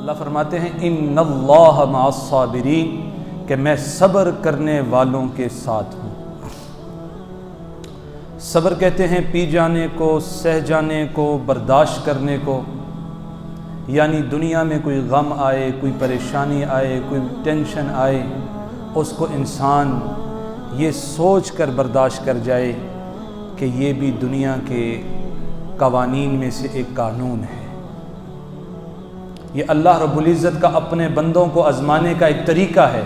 اللہ فرماتے ہیں ان اللہ مع الصابرین، کہ میں صبر کرنے والوں کے ساتھ ہوں۔ صبر کہتے ہیں پی جانے کو، سہ جانے کو، برداشت کرنے کو، یعنی دنیا میں کوئی غم آئے، کوئی پریشانی آئے، کوئی ٹینشن آئے، اس کو انسان یہ سوچ کر برداشت کر جائے کہ یہ بھی دنیا کے قوانین میں سے ایک قانون ہے۔ یہ اللہ رب العزت کا اپنے بندوں کو آزمانے کا ایک طریقہ ہے۔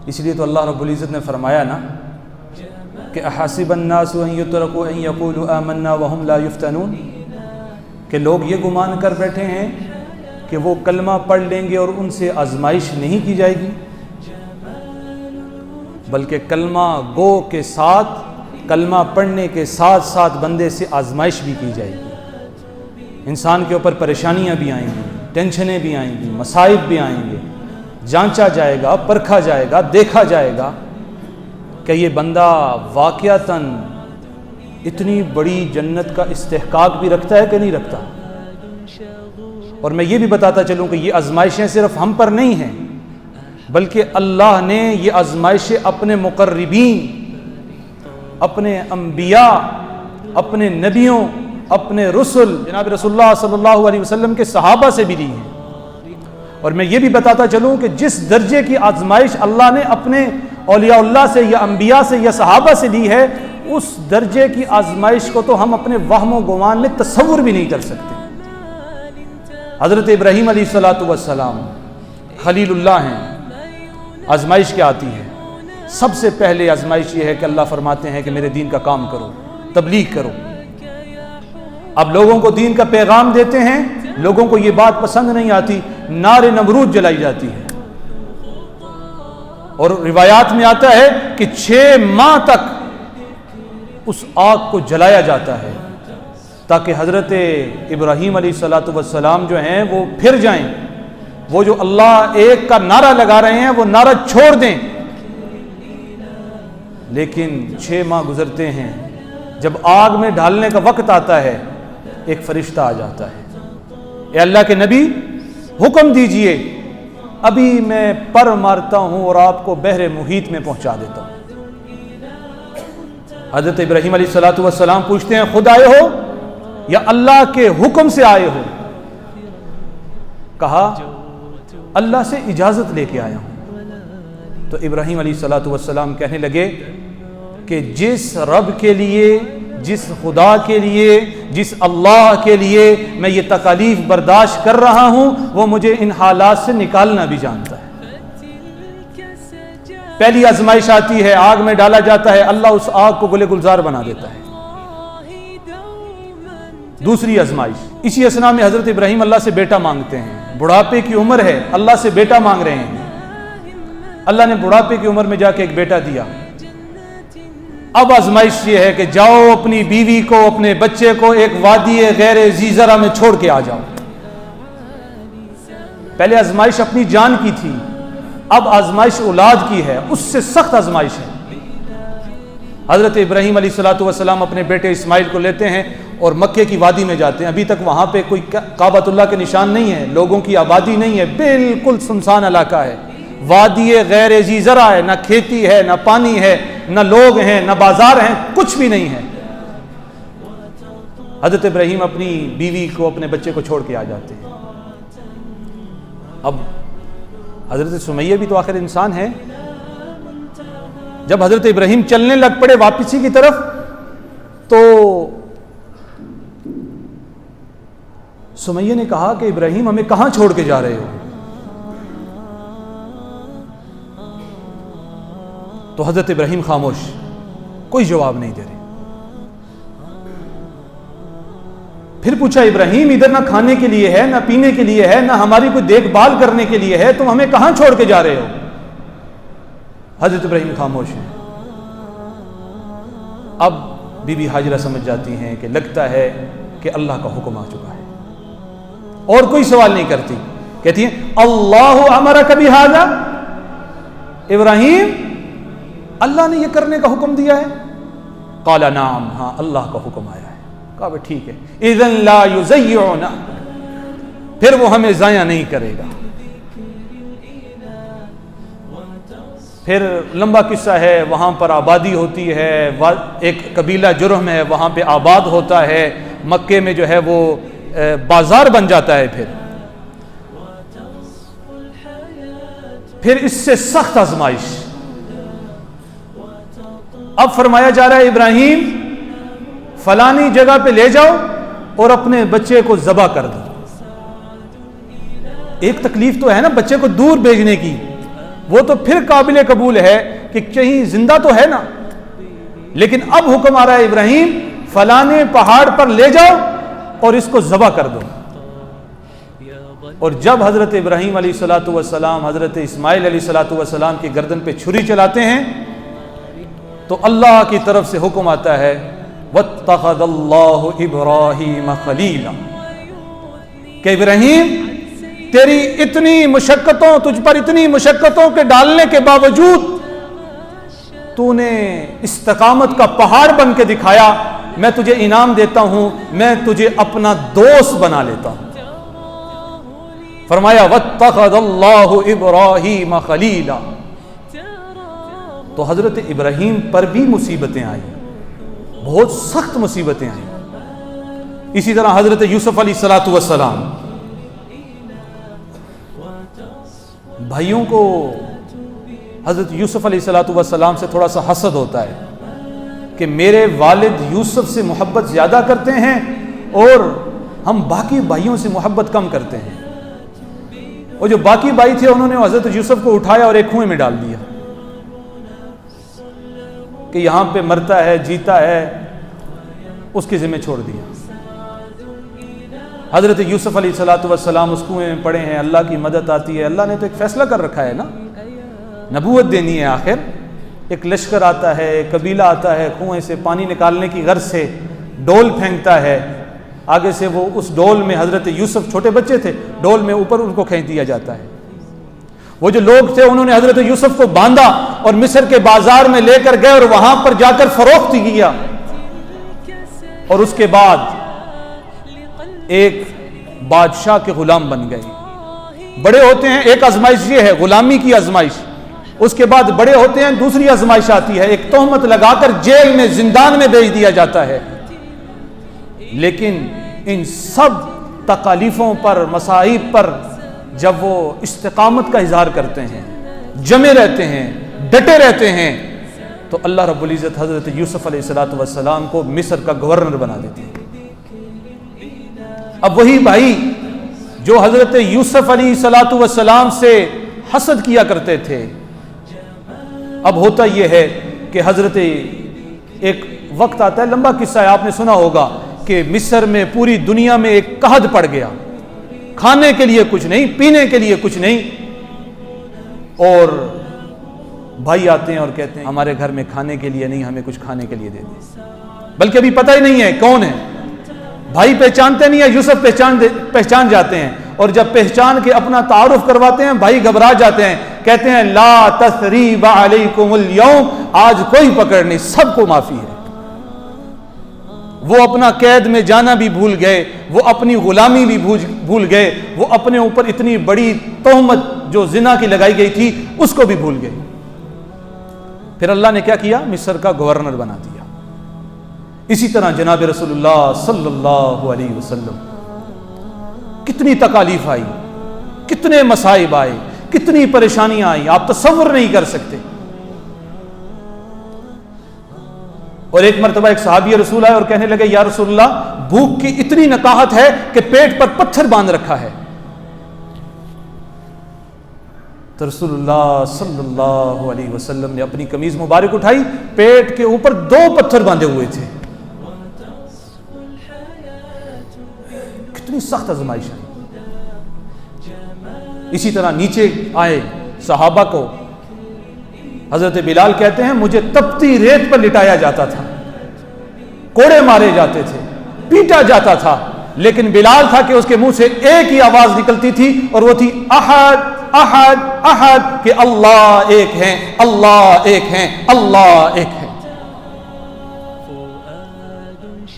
اس لیے تو اللہ رب العزت نے فرمایا نا کہ احسب الناس ان یترکوا ان یقولوا آمنا وهم لا یفتنون، کہ لوگ یہ گمان کر بیٹھے ہیں کہ وہ کلمہ پڑھ لیں گے اور ان سے آزمائش نہیں کی جائے گی، بلکہ کلمہ گو کے ساتھ، کلمہ پڑھنے کے ساتھ ساتھ بندے سے آزمائش بھی کی جائے گی۔ انسان کے اوپر پریشانیاں بھی آئیں گی، ٹینشنیں بھی آئیں گی، مصائب بھی آئیں گے، جانچا جائے گا، پرکھا جائے گا، دیکھا جائے گا کہ یہ بندہ واقعتاً اتنی بڑی جنت کا استحقاق بھی رکھتا ہے کہ نہیں رکھتا۔ اور میں یہ بھی بتاتا چلوں کہ یہ آزمائشیں صرف ہم پر نہیں ہیں، بلکہ اللہ نے یہ آزمائشیں اپنے مقربین، اپنے انبیاء، اپنے نبیوں، اپنے رسل جناب رسول اللہ صلی اللہ علیہ وسلم کے صحابہ سے بھی لی ہیں۔ اور میں یہ بھی بتاتا چلوں کہ جس درجے کی آزمائش اللہ نے اپنے اولیاء اللہ سے یا انبیاء سے یا صحابہ سے لی ہے، اس درجے کی آزمائش کو تو ہم اپنے وہم و گمان میں تصور بھی نہیں کر سکتے۔ حضرت ابراہیم علیہ السلام خلیل اللہ ہیں، آزمائش کیا آتی ہے؟ سب سے پہلے آزمائش یہ ہے کہ اللہ فرماتے ہیں کہ میرے دین کا کام کرو، تبلیغ کرو۔ اب لوگوں کو دین کا پیغام دیتے ہیں، لوگوں کو یہ بات پسند نہیں آتی، نار نمرود جلائی جاتی ہے، اور روایات میں آتا ہے کہ 6 ماہ تک اس آگ کو جلایا جاتا ہے تاکہ حضرت ابراہیم علیہ السلام جو ہیں وہ پھر جائیں، وہ جو اللہ ایک کا نعرہ لگا رہے ہیں وہ نعرہ چھوڑ دیں۔ لیکن 6 ماہ گزرتے ہیں، جب آگ میں ڈالنے کا وقت آتا ہے ایک فرشتہ آ جاتا ہے، اے اللہ کے نبی حکم دیجئے، ابھی میں پر مارتا ہوں اور آپ کو بحر محیط میں پہنچا دیتا ہوں۔ حضرت ابراہیم علیہ السلام پوچھتے ہیں خود آئے ہو یا اللہ کے حکم سے آئے ہو؟ کہا اللہ سے اجازت لے کے آیا ہوں۔ تو ابراہیم علیہ السلام کہنے لگے کہ جس رب کے لیے، جس خدا کے لیے، جس اللہ کے لیے میں یہ تکالیف برداشت کر رہا ہوں، وہ مجھے ان حالات سے نکالنا بھی جانتا ہے۔ پہلی آزمائش آتی ہے، آگ میں ڈالا جاتا ہے، اللہ اس آگ کو گلے گلزار بنا دیتا ہے۔ دوسری آزمائش، اسی اثنا میں حضرت ابراہیم اللہ سے بیٹا مانگتے ہیں، بڑھاپے کی عمر ہے، اللہ سے بیٹا مانگ رہے ہیں۔ اللہ نے بڑھاپے کی عمر میں جا کے ایک بیٹا دیا۔ اب آزمائش یہ ہے کہ جاؤ اپنی بیوی کو، اپنے بچے کو ایک وادی غیر ذی زرع میں چھوڑ کے آ جاؤ۔ پہلے آزمائش اپنی جان کی تھی، اب آزمائش اولاد کی ہے، اس سے سخت آزمائش ہے۔ حضرت ابراہیم علیہ السلام اپنے بیٹے اسماعیل کو لیتے ہیں اور مکے کی وادی میں جاتے ہیں۔ ابھی تک وہاں پہ کوئی کعبۃ اللہ کے نشان نہیں ہے، لوگوں کی آبادی نہیں ہے، بالکل سنسان علاقہ ہے، وادی غیر ذی زرع ہے، نہ کھیتی ہے، نہ پانی ہے، نہ لوگ ہیں، نہ بازار ہیں، کچھ بھی نہیں ہے۔ حضرت ابراہیم اپنی بیوی کو، اپنے بچے کو چھوڑ کے آ جاتے ہیں۔ اب حضرت سمیہ بھی تو آخر انسان ہے۔ جب حضرت ابراہیم چلنے لگ پڑے واپسی کی طرف، تو سمیہ نے کہا کہ ابراہیم ہمیں کہاں چھوڑ کے جا رہے ہو؟ تو حضرت ابراہیم خاموش، کوئی جواب نہیں دے رہے۔ پھر پوچھا ابراہیم ادھر نہ کھانے کے لیے ہے، نہ پینے کے لیے ہے، نہ ہماری کوئی دیکھ بھال کرنے کے لیے ہے، تم ہمیں کہاں چھوڑ کے جا رہے ہو؟ حضرت ابراہیم خاموش ہیں۔ اب بی بی ہاجرہ سمجھ جاتی ہیں کہ لگتا ہے کہ اللہ کا حکم آ چکا ہے، اور کوئی سوال نہیں کرتی، کہتی ہیں اللہ امرک بہذا، ابراہیم اللہ نے یہ کرنے کا حکم دیا ہے؟ قال نعم، ہاں اللہ کا حکم آیا ہے۔ کہا ٹھیک ہے، اذن لا یضیعنا، پھر وہ ہمیں ضائع نہیں کرے گا۔ پھر لمبا قصہ ہے، وہاں پر آبادی ہوتی ہے، ایک قبیلہ جرہم ہے وہاں پہ آباد ہوتا ہے، مکے میں جو ہے وہ بازار بن جاتا ہے۔ پھر اس سے سخت آزمائش، اب فرمایا جا رہا ہے ابراہیم فلانی جگہ پہ لے جاؤ اور اپنے بچے کو ذبح کر دو۔ ایک تکلیف تو ہے نا بچے کو دور بھیجنے کی، وہ تو پھر قابل قبول ہے کہ کہیں زندہ تو ہے نا، لیکن اب حکم آ رہا ہے ابراہیم فلانے پہاڑ پر لے جاؤ اور اس کو ذبح کر دو۔ اور جب حضرت ابراہیم علیہ الصلوۃ والسلام حضرت اسماعیل علیہ الصلوۃ والسلام کی گردن پہ چھری چلاتے ہیں تو اللہ کی طرف سے حکم آتا ہے وَاتَّخَذَ اللَّهُ إِبْرَاهِيمَ خَلِيلًا کہ ابراہیم تیری اتنی مشقتوں، تجھ پر اتنی مشقتوں کے ڈالنے کے باوجود تو نے استقامت کا پہاڑ بن کے دکھایا، میں تجھے انعام دیتا ہوں، میں تجھے اپنا دوست بنا لیتا ہوں۔ فرمایا وَاتَّخَذَ اللَّهُ إِبْرَاهِيمَ خَلِيلًا۔ تو حضرت ابراہیم پر بھی مصیبتیں آئیں، بہت سخت مصیبتیں آئیں۔ اسی طرح حضرت یوسف علیہ السلام، بھائیوں کو حضرت یوسف علیہ السلام سے تھوڑا سا حسد ہوتا ہے کہ میرے والد یوسف سے محبت زیادہ کرتے ہیں اور ہم باقی بھائیوں سے محبت کم کرتے ہیں۔ اور جو باقی بھائی تھے انہوں نے حضرت یوسف کو اٹھایا اور ایک کنویں میں ڈال دیا کہ یہاں پہ مرتا ہے جیتا ہے اس کے ذمہ چھوڑ دیا۔ حضرت یوسف علیہ السلام اس کنویں میں پڑے ہیں، اللہ کی مدد آتی ہے، اللہ نے تو ایک فیصلہ کر رکھا ہے نا، نبوت دینی ہے، آخر ایک لشکر آتا ہے، ایک قبیلہ آتا ہے، کنویں سے پانی نکالنے کی غرض سے ڈول پھینکتا ہے، آگے سے وہ اس ڈول میں حضرت یوسف چھوٹے بچے تھے، ڈول میں اوپر ان کو کھینچ دیا جاتا ہے۔ وہ جو لوگ تھے انہوں نے حضرت یوسف کو باندھا اور مصر کے بازار میں لے کر گئے اور وہاں پر جا کر فروخت کیا، اور اس کے بعد ایک بادشاہ کے غلام بن گئے۔ بڑے ہوتے ہیں، ایک آزمائش یہ ہے غلامی کی آزمائش، اس کے بعد بڑے ہوتے ہیں دوسری آزمائش آتی ہے، ایک تہمت لگا کر جیل میں زندان میں بھیج دیا جاتا ہے۔ لیکن ان سب تکالیفوں پر، مصائب پر جب وہ استقامت کا اظہار کرتے ہیں، جمے رہتے ہیں، ڈٹے رہتے ہیں، تو اللہ رب العزت حضرت یوسف علیہ السلام کو مصر کا گورنر بنا دیتے ہیں۔ اب وہی بھائی جو حضرت یوسف علیہ السلام سے حسد کیا کرتے تھے، اب ہوتا یہ ہے کہ حضرت ایک وقت آتا ہے، لمبا قصہ ہے، آپ نے سنا ہوگا کہ مصر میں پوری دنیا میں ایک قحط پڑ گیا، کھانے کے لیے کچھ نہیں، پینے کے لیے کچھ نہیں، اور بھائی آتے ہیں اور کہتے ہیں ہمارے گھر میں کھانے کے لیے نہیں، ہمیں کچھ کھانے کے لیے دے دیں، بلکہ ابھی پتہ ہی نہیں ہے کون ہے، بھائی پہچانتے نہیں ہیں، یوسف پہچان جاتے ہیں، اور جب پہچان کے اپنا تعارف کرواتے ہیں بھائی گھبرا جاتے ہیں، کہتے ہیں لا تثریب علیکم اليوم، آج کوئی پکڑ نہیں، سب کو معافی ہے۔ وہ اپنا قید میں جانا بھی بھول گئے، وہ اپنی غلامی بھی بھول گئے، وہ اپنے اوپر اتنی بڑی تہمت جو زنا کی لگائی گئی تھی اس کو بھی بھول گئے۔ پھر اللہ نے کیا کیا؟ مصر کا گورنر بنا دیا۔ اسی طرح جناب رسول اللہ صلی اللہ علیہ وسلم کتنی تکالیف آئی، کتنے مصائب آئے، کتنی پریشانیاں آئیں، آپ تصور نہیں کر سکتے۔ اور ایک مرتبہ ایک صحابی رسول آئے اور کہنے لگے یا رسول اللہ بھوک کی اتنی نکاہت ہے کہ پیٹ پر پتھر باندھ رکھا ہے۔ تو رسول اللہ صلی اللہ علیہ وسلم نے اپنی قمیض مبارک اٹھائی، پیٹ کے اوپر 2 پتھر باندھے ہوئے تھے۔ کتنی سخت آزمائش ہے۔ اسی طرح نیچے آئے صحابہ کو، حضرت بلال کہتے ہیں مجھے تپتی ریت پر لٹایا جاتا تھا، کوڑے مارے جاتے تھے، پیٹا جاتا تھا، لیکن بلال تھا کہ اس کے منہ سے ایک ہی آواز نکلتی تھی اور وہ تھی احد احد احد، کہ اللہ ایک ہیں، اللہ ایک ہیں، اللہ ایک ہیں۔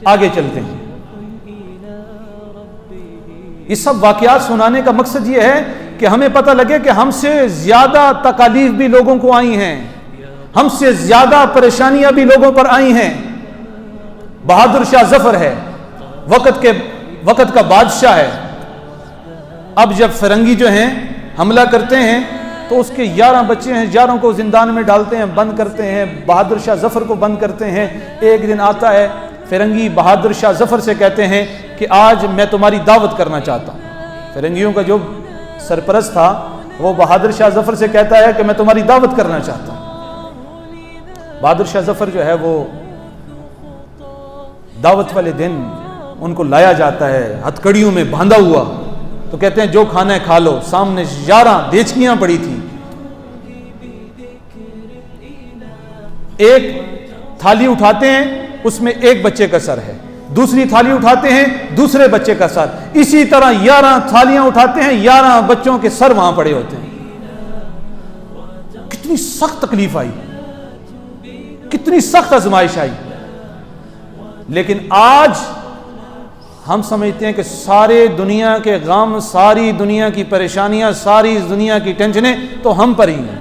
آگے چلتے ہیں۔ یہ سب واقعات سنانے کا مقصد یہ ہے کہ ہمیں پتہ لگے کہ ہم سے زیادہ تکالیف بھی لوگوں کو آئی ہیں، ہم سے زیادہ پریشانیاں بھی لوگوں پر آئی ہیں۔ بہادر شاہ ظفر ہے، وقت کا بادشاہ ہے۔ اب جب فرنگی جو ہیں حملہ کرتے ہیں تو اس کے 11 بچے ہیں، 11 کو زندان میں ڈالتے ہیں، بند کرتے ہیں، بہادر شاہ ظفر کو بند کرتے ہیں۔ ایک دن آتا ہے، فرنگی بہادر شاہ ظفر سے کہتے ہیں کہ آج میں تمہاری دعوت کرنا چاہتا ہوں۔ فرنگیوں کا جو سرپرست تھا وہ بہادر شاہ ظفر سے کہتا ہے کہ میں تمہاری دعوت کرنا چاہتا ہوں۔ بہادر شاہ ظفر جو ہے وہ دعوت والے دن ان کو لایا جاتا ہے ہتھکڑیوں میں باندھا ہوا، تو کہتے ہیں جو کھانا ہے کھا لو۔ سامنے 11 دیچکیاں پڑی تھیں، ایک تھالی اٹھاتے ہیں اس میں ایک بچے کا سر ہے، دوسری تھالی اٹھاتے ہیں دوسرے بچے کا سر، اسی طرح 11 تھالیاں اٹھاتے ہیں، 11 بچوں کے سر وہاں پڑے ہوتے ہیں۔ کتنی سخت تکلیف آئی، کتنی سخت آزمائش آئی۔ لیکن آج ہم سمجھتے ہیں کہ سارے دنیا کے غم، ساری دنیا کی پریشانیاں، ساری دنیا کی ٹینشنیں تو ہم پر ہی ہیں۔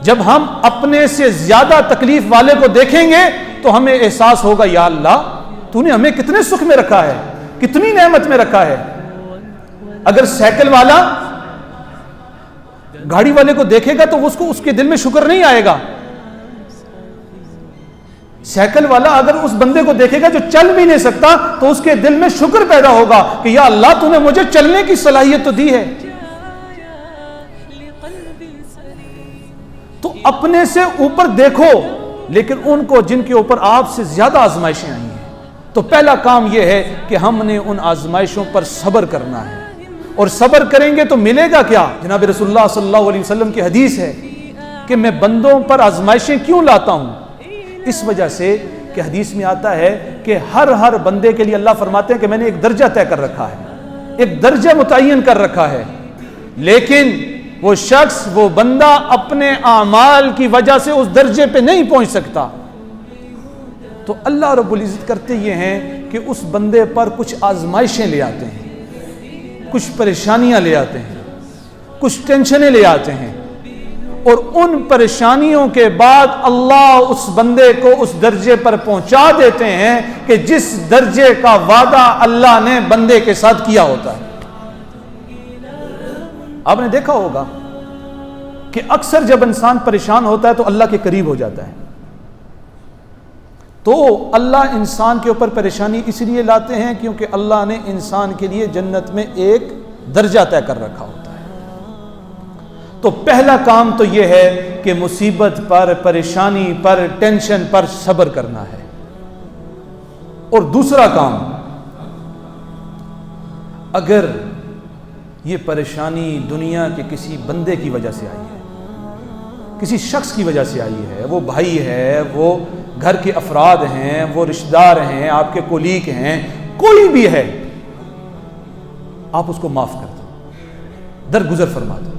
جب ہم اپنے سے زیادہ تکلیف والے کو دیکھیں گے تو ہمیں احساس ہوگا یا اللہ تو نے ہمیں کتنے سکھ میں رکھا ہے، کتنی نعمت میں رکھا ہے۔ اگر سائیکل والا گاڑی والے کو دیکھے گا تو اس کے دل میں شکر نہیں آئے گا۔ سائیکل والا اگر اس بندے کو دیکھے گا جو چل بھی نہیں سکتا تو اس کے دل میں شکر پیدا ہوگا کہ یا اللہ تو نے مجھے چلنے کی صلاحیت تو دی ہے۔ تو اپنے سے اوپر دیکھو، لیکن ان کو جن کے اوپر آپ سے زیادہ آزمائشیں آئی ہیں، تو پہلا کام یہ ہے کہ ہم نے ان آزمائشوں پر صبر کرنا ہے۔ اور صبر کریں گے تو ملے گا کیا؟ جناب رسول اللہ صلی اللہ علیہ وسلم کی حدیث ہے کہ میں بندوں پر آزمائشیں کیوں لاتا ہوں؟ اس وجہ سے کہ حدیث میں آتا ہے کہ ہر بندے کے لیے اللہ فرماتے ہیں کہ میں نے ایک درجہ طے کر رکھا ہے، ایک درجہ متعین کر رکھا ہے، لیکن وہ شخص، وہ بندہ اپنے اعمال کی وجہ سے اس درجے پہ نہیں پہنچ سکتا۔ تو اللہ رب العزت کرتے یہ ہیں کہ اس بندے پر کچھ آزمائشیں لے آتے ہیں، کچھ پریشانیاں لے آتے ہیں، کچھ ٹینشنیں لے آتے ہیں، اور ان پریشانیوں کے بعد اللہ اس بندے کو اس درجے پر پہنچا دیتے ہیں کہ جس درجے کا وعدہ اللہ نے بندے کے ساتھ کیا ہوتا ہے۔ آپ نے دیکھا ہوگا کہ اکثر جب انسان پریشان ہوتا ہے تو اللہ کے قریب ہو جاتا ہے، تو اللہ انسان کے اوپر پریشانی اس لیے لاتے ہیں کیونکہ اللہ نے انسان کے لیے جنت میں ایک درجہ طے کر رکھا ہوتا ہے۔ تو پہلا کام تو یہ ہے کہ مصیبت پر، پریشانی پر، ٹینشن پر صبر کرنا ہے۔ اور دوسرا کام، اگر یہ پریشانی دنیا کے کسی بندے کی وجہ سے آئی ہے، کسی شخص کی وجہ سے آئی ہے، وہ بھائی ہے، وہ گھر کے افراد ہیں، وہ رشتہ دار ہیں، آپ کے کولیگ ہیں، کوئی بھی ہے، آپ اس کو معاف کر دو، درگزر فرما دو۔